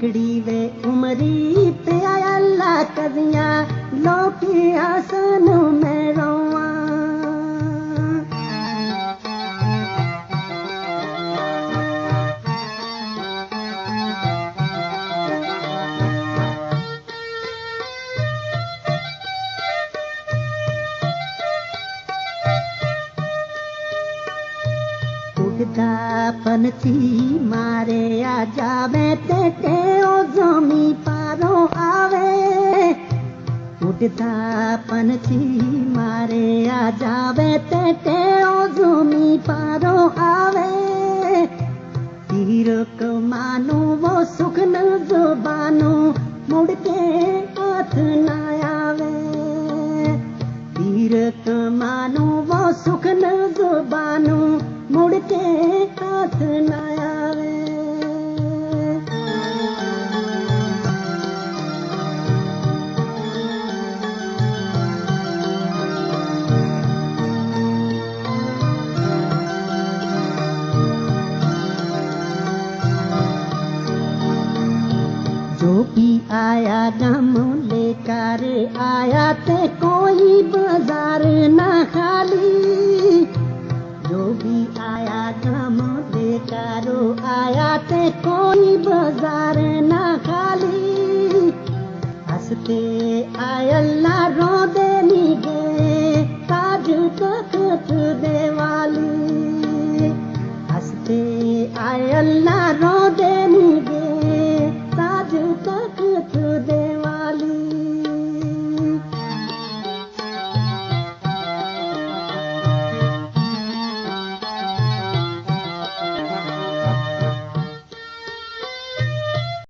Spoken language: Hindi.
हिकड़ी वे उमरी पे आया ला कदिया लोकी आसन में रोआ उड़दा पनछी मारे आ जावे ते ओ जमी पारो आवे उड़दा पनछी मारे आ जावे ते ओ जमी पारो आवे तीर कमानो वो सुख न जुबानो मुड़ के हाथ न आवे तीर कमानो वो सुख न जुबानो मुड़ के हाथ न आवे जो भी आया गम लेकर आया ते कोई बाजार न खाली जो भी आया गम लेकर आया ते कोई बाजार न खाली हंसते आया